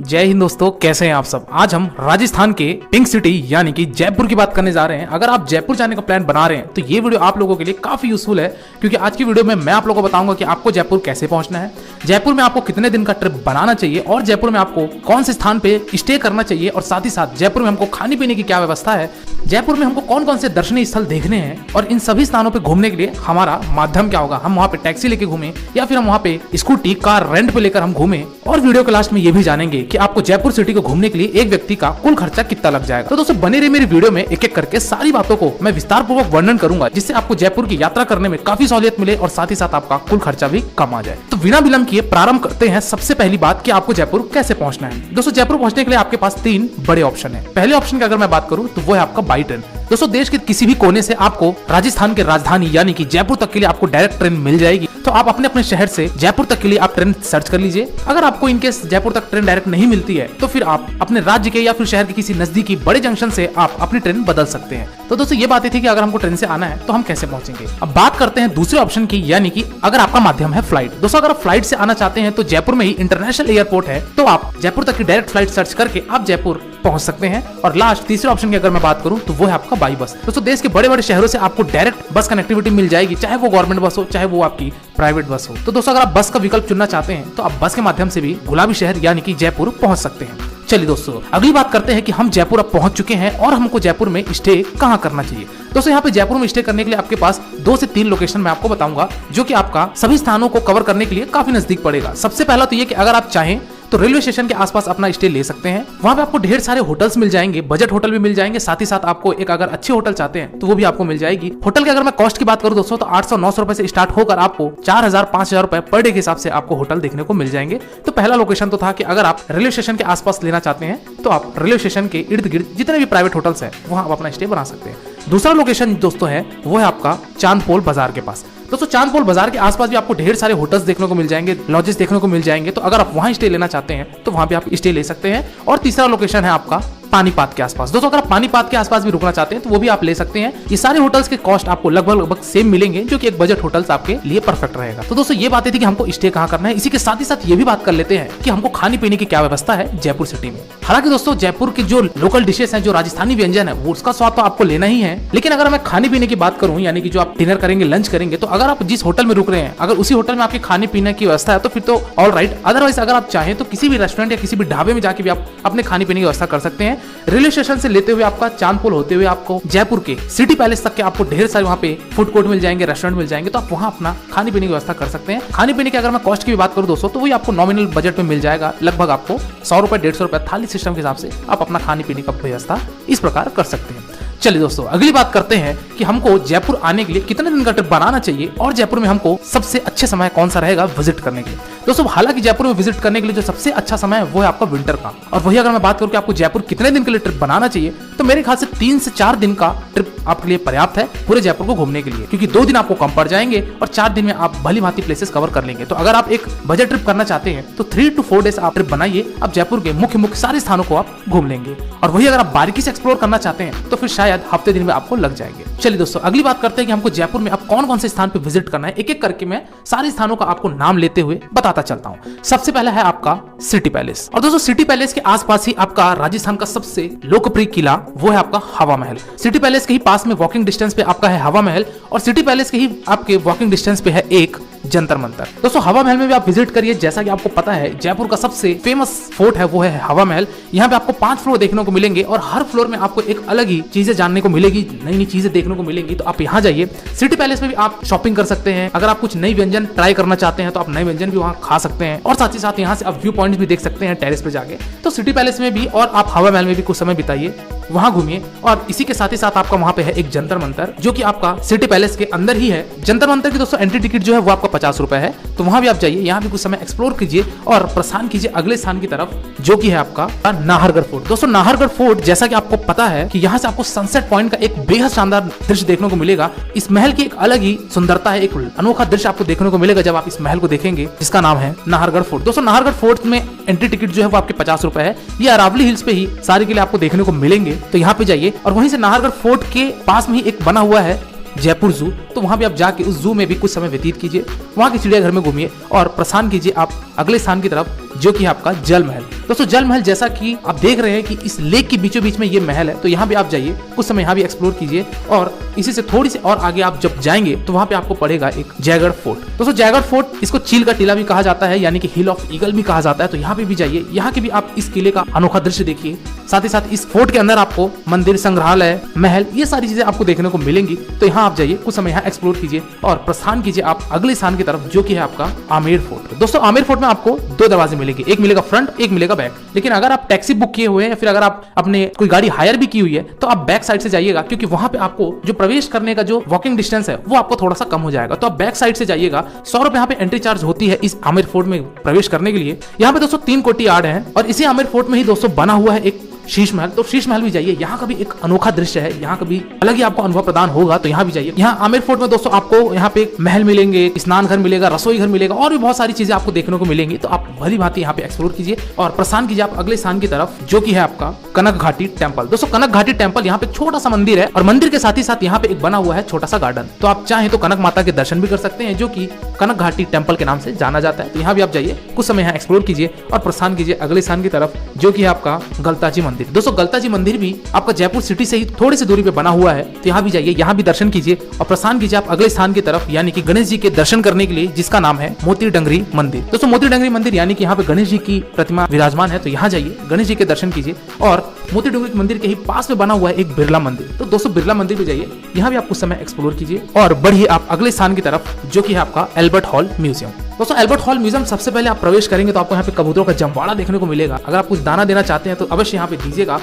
जय हिंद दोस्तों, कैसे हैं आप सब। आज हम राजस्थान के पिंक सिटी यानी कि जयपुर की बात करने जा रहे हैं। अगर आप जयपुर जाने का प्लान बना रहे हैं तो ये वीडियो आप लोगों के लिए काफी यूजफुल है, क्योंकि आज की वीडियो में मैं आप लोगों को बताऊंगा कि आपको जयपुर कैसे पहुंचना है, जयपुर में आपको कितने दिन का ट्रिप बनाना चाहिए और जयपुर में आपको कौन से स्थान पे स्टे करना चाहिए, और साथ ही साथ जयपुर में हमको खाने पीने की क्या व्यवस्था है, जयपुर में हमको कौन कौन से दर्शनीय स्थल देखने हैं, और इन सभी स्थानों पे घूमने के लिए हमारा माध्यम क्या होगा। हम वहाँ पे टैक्सी लेके घूमें या फिर हम वहाँ पे स्कूटी कार रेंट पे लेकर हम घूमें। और वीडियो के लास्ट में ये भी जानेंगे कि आपको जयपुर सिटी को घूमने के लिए एक व्यक्ति का कुल खर्चा कितना लग जाएगा। तो दोस्तों बने रहिए मेरी वीडियो में, एक एक करके सारी बातों को मैं विस्तार पूर्वक वर्णन करूंगा, जिससे आपको जयपुर की यात्रा करने में काफी सहूलियत मिले और साथ ही साथ आपका कुल खर्चा भी कम आ जाए। तो बिना विलंब किए प्रारंभ करते हैं। सबसे पहली बात कि आपको जयपुर कैसे पहुंचना है। दोस्तों जयपुर पहुंचने के लिए आपके पास 3 बड़े ऑप्शन है। पहले ऑप्शन की अगर मैं बात करूं तो वो है आपका बाई ट्रेन। दोस्तों देश के किसी भी कोने से आपको राजस्थान के राजधानी यानी कि जयपुर तक के लिए आपको डायरेक्ट ट्रेन मिल जाएगी। तो आप अपने अपने शहर से जयपुर तक के लिए आप ट्रेन सर्च कर लीजिए। अगर आपको इनकेस जयपुर तक ट्रेन डायरेक्ट नहीं मिलती है तो फिर आप अपने राज्य के या फिर शहर के किसी नजदीकी बड़े जंक्शन से आप अपनी ट्रेन बदल सकते हैं। तो दोस्तों ये बात थी कि अगर हमको ट्रेन से आना है तो हम कैसे पहुंचेंगे। अब बात करते हैं दूसरे ऑप्शन की, यानी कि अगर आपका माध्यम है फ्लाइट। दोस्तों अगर आप फ्लाइट से आना चाहते हैं तो जयपुर में ही इंटरनेशनल एयरपोर्ट है, तो आप जयपुर तक की डायरेक्ट फ्लाइट सर्च करके आप जयपुर पहुंच सकते हैं। और लास्ट तीसरे ऑप्शन की अगर मैं बात करूं तो वो है आपका बाई बस। दोस्तों देश के बड़े बड़े शहरों से आपको डायरेक्ट बस कनेक्टिविटी मिल जाएगी, चाहे वो गवर्नमेंट बस हो चाहे वो आपकी प्राइवेट बस हो। तो दोस्तों अगर आप बस का विकल्प चुनना चाहते हैं तो आप बस के माध्यम से भी गुलाबी शहर यानी कि जयपुर पहुंच सकते हैं। चलिए दोस्तों अगली बात करते हैं कि हम जयपुर अब पहुंच चुके हैं और हमको जयपुर में स्टे कहां करना चाहिए। दोस्तों यहाँ पे जयपुर में स्टे करने के लिए आपके पास 2 से 3 लोकेशन मैं आपको बताऊंगा, जो कि आपका सभी स्थानों को कवर करने के लिए काफी नजदीक पड़ेगा। सबसे पहला तो ये कि अगर आप चाहें तो रेलवे स्टेशन के आसपास अपना स्टे ले सकते हैं। वहां पे आपको ढेर सारे होटल्स मिल जाएंगे, बजट होटल भी मिल जाएंगे, साथ ही साथ आपको एक अगर अच्छे होटल चाहते हैं तो वो भी आपको मिल जाएगी। होटल की अगर मैं कॉस्ट की बात करूं दोस्तों तो 800-900 रुपए से स्टार्ट होकर आपको 4000-5000 रुपए पर डे के हिसाब से आपको होटल देखने को मिल जाएंगे। तो पहला लोकेशन तो था कि अगर आप रेलवे स्टेशन के आसपास लेना चाहते हैं तो आप रेलवे स्टेशन के इर्द गिर्द जितने भी प्राइवेट होटल्स है वहां आप अपना स्टे बना सकते हैं। दूसरा लोकेशन दोस्तों है वो है आपका चांदपोल बाजार के पास। दोस्तों चांदपोल बाजार के आसपास भी आपको ढेर सारे होटल्स देखने को मिल जाएंगे, लॉजेस देखने को मिल जाएंगे। तो अगर आप वहां स्टे लेना चाहते हैं तो वहां भी आप स्टे ले सकते हैं। और तीसरा लोकेशन है आपका पानीपत के आसपास। दोस्तों अगर आप पानीपत के आसपास भी रुकना चाहते हैं तो वो भी आप ले सकते हैं। ये सारे होटल्स के कॉस्ट आपको लगभग सेम मिलेंगे, जो कि एक बजट होटल्स आपके लिए परफेक्ट रहेगा। तो दोस्तों ये बातें थी कि हमको स्टे कहां करना है। इसी के साथ ही साथ ये भी बात कर लेते हैं कि हमको खाने पीने की क्या व्यवस्था है जयपुर सिटी में। हालांकि दोस्तों जयपुर के जो लोकल डिशेस हैं, जो राजस्थानी व्यंजन है, वो उसका स्वाद तो आपको लेना ही है। लेकिन अगर मैं खाने पीने की बात करूं, यानी कि जो आप डिनर करेंगे लंच करेंगे, तो अगर आप जिस होटल में रुक रहे हैं अगर उसी होटल में आपके खाने पीने की व्यवस्था है तो फिर तो ऑल राइट। अदरवाइज अगर आप चाहें तो किसी भी रेस्टोरेंट या किसी भी ढाबे में जाके भी आप अपने खाने पीने की व्यवस्था कर सकते हैं। रेलवे स्टेशन से लेते हुए आपका चांदपोल होते हुए आपको जयपुर के सिटी पैलेस तक के आपको ढेर सारे वहां पे फूड कोर्ट मिल जाएंगे, रेस्टोरेंट मिल जाएंगे। तो आप वहां अपना खाने पीने की व्यवस्था कर सकते हैं। खाने पीने की अगर मैं कॉस्ट की भी बात करूं दोस्तों तो वही आपको नॉमिनल बजट में मिल जाएगा। लगभग आपको 100 रुपए 150 रुपए थाली सिस्टम के हिसाब से आप अपना खाने पीने का व्यवस्था इस प्रकार कर सकते हैं। चलिए दोस्तों अगली बात करते हैं कि हमको जयपुर आने के लिए कितने दिन का ट्रिप बनाना चाहिए और जयपुर में हमको सबसे अच्छे समय कौन सा रहेगा विजिट करने के लिए। दोस्तों हालांकि जयपुर में विजिट करने के लिए जो सबसे अच्छा समय है वो है आपका विंटर का। और वही अगर मैं बात करूं कि आपको जयपुर कितने दिन के लिए ट्रिप बनाना चाहिए तो मेरे ख्याल से 3 से 4 दिन का ट्रिप आपके लिए पर्याप्त है पूरे जयपुर को घूमने के लिए, क्योंकि 2 दिन आपको कम पड़ जाएंगे और 4 दिन में आप भली भांति प्लेसेस कवर कर लेंगे। तो अगर आप एक बजट ट्रिप करना चाहते हैं तो 3 to 4 डेज आप ट्रिप बनाइए, आप जयपुर के मुख्य सारे स्थानों को आप घूम लेंगे। और वही अगर आप बारीकी से एक्सप्लोर करना चाहते हैं तो फिर शायद हफ्ते दिन में आपको लग जाएंगे। चलिए दोस्तों अगली बात करते हैं कि हमको जयपुर में अब कौन कौन से स्थान पे विजिट करना है। एक एक करके मैं सारे स्थानों का आपको नाम लेते हुए बताता चलता हूं। सबसे पहला है आपका सिटी पैलेस। और दोस्तों सिटी पैलेस के आसपास ही आपका राजस्थान का सबसे लोकप्रिय किला वो है आपका हवा महल। सिटी पैलेस के ही पास में वॉकिंग डिस्टेंस पे आपका है हवा महल, और सिटी पैलेस के ही आपके वॉकिंग डिस्टेंस पे है एक जंतर मंतर। दोस्तों हवा महल में भी आप विजिट करिए। जैसा कि आपको पता है जयपुर का सबसे फेमस फोर्ट है वो है हवा महल। यहाँ पे आपको 5 फ्लोर देखने को मिलेंगे और हर फ्लोर में आपको एक अलग ही चीजें जानने को मिलेगी, नई नई चीजें देखने को मिलेंगी। तो आप यहाँ जाइए। सिटी पैलेस में भी आप शॉपिंग कर सकते हैं। अगर आप कुछ नई व्यंजन ट्राई करना चाहते हैं तो आप नए व्यंजन भी वहाँ खा सकते हैं, और साथ ही साथ यहाँ से आप व्यू पॉइंट्स भी देख सकते हैं टेरेस पे जाके। तो सिटी पैलेस में भी और आप हवा महल में भी कुछ समय बिताइए, वहां घूमिए। और इसी के साथ ही साथ आपका वहां पे है एक जंतर मंतर, जो कि आपका सिटी पैलेस के अंदर ही है। जंतर मंतर की दोस्तों एंट्री टिकट जो है वो आपका 50 रुपए है। तो वहां भी आप जाइए, यहाँ भी कुछ समय एक्सप्लोर कीजिए और प्रस्थान कीजिए अगले स्थान की तरफ, जो कि है आपका नाहरगढ़ फोर्ट। दोस्तों नाहरगढ़ फोर्ट, जैसा कि आपको पता है कि यहाँ से आपको सनसेट पॉइंट का एक बेहद शानदार दृश्य देखने को मिलेगा। इस महल की एक अलग ही सुंदरता है, एक अनोखा दृश्य आपको देखने को मिलेगा जब आप इस महल को देखेंगे, जिसका नाम है नाहरगढ़ फोर्ट। दोस्तों नाहरगढ़ फोर्ट में एंट्री टिकट जो है वो आपके 50 रुपए है। ये अरावली हिल्स पे ही सारे किले आपको देखने को मिलेंगे। तो यहाँ पे जाइए, और वहीं से नाहरगढ़ फोर्ट के पास में ही एक बना हुआ है जयपुर जू, तो वहां भी आप जाके उस जू में भी कुछ समय व्यतीत कीजिए, वहां के चिड़ियाघर में घूमिए और प्रस्थान कीजिए आप अगले स्थान की तरफ, जो कि आपका जल महल। दोस्तों जल महल, जैसा कि आप देख रहे हैं कि इस लेक के बीचों बीच में ये महल है, तो यहाँ भी आप जाइए, कुछ समय यहाँ भी एक्सप्लोर कीजिए और इसी से थोड़ी सी और आगे आप जब जाएंगे तो वहां पे आपको पड़ेगा एक जयगढ़ फोर्ट। दोस्तों जयगढ़ फोर्ट, इसको चील का टीला भी कहा जाता है, यानी कि हिल ऑफ ईगल भी कहा जाता है, तो यहाँ पे भी जाइए, यहाँ के भी आप इस किले का अनोखा दृश्य देखिए। साथ ही साथ इस फोर्ट के अंदर आपको मंदिर, संग्रहालय, महल, ये सारी चीजें आपको देखने को मिलेंगी, तो यहाँ आप जाइए, कुछ समय यहाँ एक्सप्लोर कीजिए और प्रस्थान कीजिए आप अगले स्थान की तरफ, जो कि है आपका आमेर फोर्ट। दोस्तों आमेर फोर्ट में आपको 2 दरवाजे मिलेंगे, एक मिलेगा फ्रंट, एक मिलेगा बैक। लेकिन अगर आप टैक्सी बुक किए हुए हैं या फिर अगर आप अपने कोई गाड़ी हायर भी की हुई है, तो आप बैक साइड से जाइएगा, क्योंकि वहां पे आपको जो प्रवेश करने का जो वॉकिंग डिस्टेंस है वो आपको थोड़ा सा कम हो जाएगा, तो आप बैक साइड से जाइएगा। 100 रुपए यहाँ पे एंट्री चार्ज होती है इस आमेर फोर्ट में प्रवेश करने के लिए। यहाँ पे दोस्तों 3 कोर्टयार्ड है और इसी आमेर फोर्ट में ही दोस्तों बना हुआ है एक शीश महल, तो शीश महल भी जाइए, यहाँ का भी एक अनोखा दृश्य है, यहाँ का भी अलग ही आपको अनुभव प्रदान होगा, तो यहाँ भी जाइए। यहाँ आमेर फोर्ट में दोस्तों आपको यहाँ पे महल मिलेंगे, स्नान घर मिलेगा, रसोई घर मिलेगा और भी बहुत सारी चीजें आपको देखने को मिलेंगी, तो आप भली भांति यहाँ पे एक्सप्लोर कीजिए और प्रस्थान कीजिए आप अगले स्थान की तरफ, जो कि है आपका कनक घाटी टेम्पल। दोस्तों कनक घाटी टेम्पल, यहाँ पे छोटा सा मंदिर है और मंदिर के साथ ही साथ यहाँ पे एक बना हुआ है छोटा सा गार्डन, तो आप चाहें तो कनक माता के दर्शन भी कर सकते हैं, जो कि कनक घाटी टेम्पल के नाम से जाना जाता है, तो यहाँ भी आप जाइए, कुछ समय यहाँ एक्सप्लोर कीजिए और प्रस्थान कीजिए अगले स्थान की तरफ, जो कि है आपका गलताजी मंदिर। दोस्तों गलताजी मंदिर भी आपका जयपुर सिटी से ही थोड़ी सी दूरी पे बना हुआ है, तो यहाँ भी जाइए, यहाँ भी दर्शन कीजिए और प्रस्थान कीजिए आप अगले स्थान की तरफ, यानी कि गणेश जी के दर्शन करने के लिए, जिसका नाम है मोती डंगरी मंदिर। दोस्तों मोती डंगरी मंदिर यानी कि यहाँ पे गणेश जी की प्रतिमा विराजमान है, तो यहाँ जाइए, गणेश जी के दर्शन कीजिए और मोती डंगरी मंदिर के ही पास में बना हुआ है एक बिरला मंदिर, तो दोस्तों बिरला मंदिर भी जाइए, यहाँ भी आप कुछ समय एक्सप्लोर कीजिए और बढ़िए आप अगले स्थान की तरफ, जो कि है आपका एल्बर्ट हॉल म्यूजियम। दोस्तों एल्बर्ट हॉल म्यूजियम, सबसे पहले आप प्रवेश करेंगे तो आपको यहाँ पे कबूतरों का जमवाड़ा देखने को मिलेगा, अगर आप कुछ दाना देना चाहते हैं तो अवश्य यहाँ पे दीजिएगा।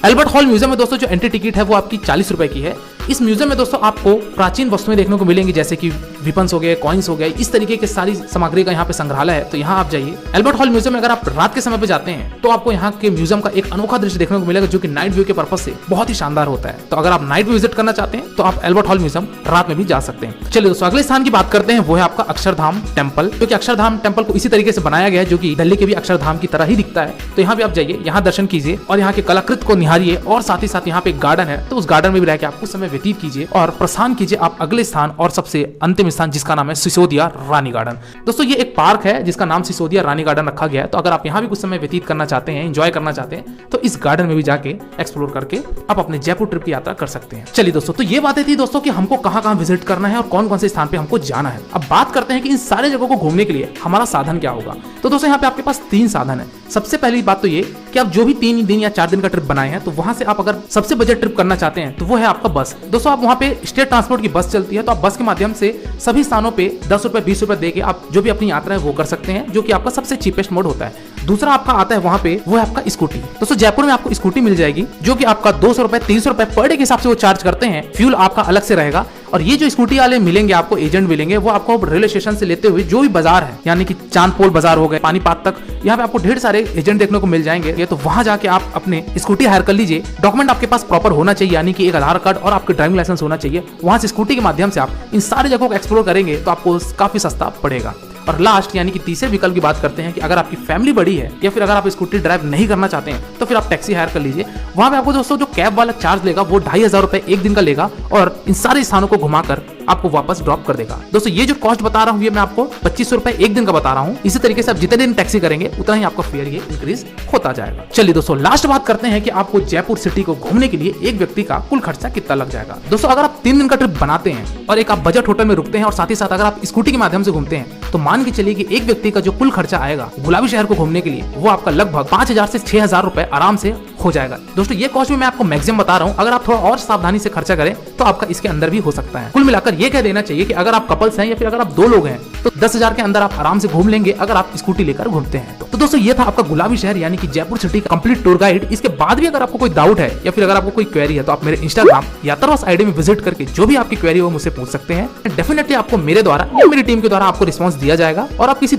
एल्बर्ट हॉल म्यूजियम में दोस्तों जो एंट्री टिकट है वो आपकी 40 रुपए की है। इस म्यूजियम में दोस्तों आपको प्राचीन वस्तुएं देखने को मिलेंगी, जैसे कि विपन्स हो गए, कॉइन्स हो गए, इस तरीके की सारी सामग्री का यहाँ पे संग्रहालय है, तो यहाँ आप जाइए। एल्बर्ट हॉल म्यूजियम में अगर आप रात के समय पे जाते हैं तो आपको यहाँ के म्यूजियम का एक अनोखा दृश्य देखने को मिलेगा, जो कि नाइट व्यू के पर्पज से बहुत ही शानदार होता है, तो अगर आप नाइट व्यू विजिट करना चाहते हैं तो आप एल्बर्ट हॉल म्यूजियम रात में भी जा सकते हैं। चलिए दोस्तों अगले स्थान की बात करते हैं, वो है आपका अक्षरधाम टेम्पल, क्योंकि अक्षरधाम टेम्पल को इसी तरीके से बनाया गया है, जो कि दिल्ली के भी अक्षरधाम की तरह ही दिखता है, तो यहाँ भी आप जाइए, यहाँ दर्शन कीजिए और यहाँ के कलाकृत को निहारिए और साथ ही साथ यहाँ पे एक गार्डन है, तो उस गार्डन में भी रहकर आप कुछ समय व्यतीत कीजिए और प्रस्थान कीजिए आप अगले स्थान और सबसे अंतिम स्थान, जिसका नाम है सिसोदिया रानी गार्डन। दोस्तों ये एक पार्क है जिसका नाम सिसोदिया रानी गार्डन रखा गया है, तो अगर आप यहाँ भी कुछ समय व्यतीत करना चाहते हैं, एंजॉय करना चाहते हैं, तो इस गार्डन में भी जाके एक्सप्लोर करके आप अपने जयपुर ट्रिप की यात्रा कर सकते हैं। चलिए दोस्तों, तो ये बातें थी दोस्तों कि हमको कहाँ कहाँ विजिट करना है और कौन कौन से स्थान पे हमको जाना है। अब बात करते हैं कि इन सारे जगहों को घूमने के लिए हमारा साधन क्या होगा। तो दोस्तों यहाँ पे आपके पास 3 साधन है। सबसे पहली बात तो ये कि आप जो भी 3 दिन या 4 दिन का ट्रिप बनाए हैं, तो वहां से आप अगर सबसे बजट ट्रिप करना चाहते हैं तो वो है आपका बस। दोस्तों आप वहां पे स्टेट ट्रांसपोर्ट की बस चलती है, तो आप बस के माध्यम से सभी स्थानों पे 10 रुपए 20 रुपए देके आप जो भी अपनी यात्रा है वो कर सकते हैं, जो कि आपका सबसे चीपेस्ट मोड होता है। दूसरा आपका आता है वहां पे, वो है आपका स्कूटी। दोस्तों जयपुर में आपको स्कूटी मिल जाएगी, जो कि आपका 200 रुपए 300 रुपए पर डे के हिसाब से वो चार्ज करते हैं। फ्यूल आपका अलग से रहेगा और ये जो स्कूटी वाले मिलेंगे आपको, एजेंट मिलेंगे, वो आपको रेलवे स्टेशन से लेते हुए जो भी बाजार है, यानी कि चांदपोल बाजार हो गए, पानीपत तक, यहाँ पे आपको ढेर सारे एजेंट देखने को मिल जाएंगे। ये तो वहां जाके आप अपने स्कूटी हायर कर लीजिए। डॉक्यूमेंट आपके पास प्रॉपर होना चाहिए, यानी कि एक आधार कार्ड और आपके ड्राइविंग लाइसेंस होना चाहिए। वहां से स्कूटी के माध्यम से आप इन सारी जगहों को एक्सप्लोर करेंगे तो आपको काफी सस्ता पड़ेगा। और लास्ट यानी कि तीसरे विकल्प की बात करते हैं कि अगर आपकी फैमिली बड़ी है या फिर अगर आप स्कूटी ड्राइव नहीं करना चाहते हैं, तो फिर आप टैक्सी हायर कर लीजिए। वहां पे आपको दोस्तों जो कैब वाला चार्ज लेगा वो 2500 रुपए एक दिन का लेगा और इन सारे स्थानों को घुमाकर आपको वापस ड्रॉप कर देगा। दोस्तों ये जो कॉस्ट बता रहा हूँ ये मैं आपको 2500 रुपए एक दिन का बता रहा हूँ। इसी तरीके से आप जितने दिन टैक्सी करेंगे उतना ही आपका फेयर ये इंक्रीज होता जाएगा। चलिए दोस्तों लास्ट बात करते हैं कि आपको जयपुर सिटी को घूमने के लिए एक व्यक्ति का कुल खर्चा कितना लग जाएगा। दोस्तों अगर आप 3 दिन का ट्रिप बनाते हैं और एक आप बजट होटल में रुकते हैं और साथ ही साथ अगर आप स्कूटी के माध्यम से घूमते हैं, तो मान के चलिए कि एक व्यक्ति का जो कुल खर्चा आएगा गुलाबी शहर को घूमने के लिए, वो आपका लगभग 5000 से 6000 रुपए आराम से हो जाएगा। दोस्तों ये कॉस्ट भी मैं आपको मैक्सिमम बता रहा हूँ, अगर आप थोड़ा और सावधानी से खर्चा करें तो आपका इसके अंदर भी हो सकता है। कुल मिलाकर ये कह देना चाहिए कि अगर आप कपल्स हैं या फिर अगर आप 2 लोग हैं तो 10,000 के अंदर आप आराम से घूम लेंगे अगर आप स्कूटी लेकर घूमते हैं तो दोस्तों ये था आपका गुलाबी शहर यानी कि जयपुर सिटी का कंप्लीट टूर गाइड। इसके बाद भी अगर आपको कोई डाउट है या फिर अगर आपको कोई क्वेरी है तो आप मेरे इंस्टाग्राम यात्रावास आईडी में विजिट करके जो भी आपकी क्वेरी हो मुझसे पूछ सकते हैं। डेफिनेटली आपको मेरे द्वारा या मेरी टीम के द्वारा आपको रिस्पॉन्स दिया जाएगा और आप किसी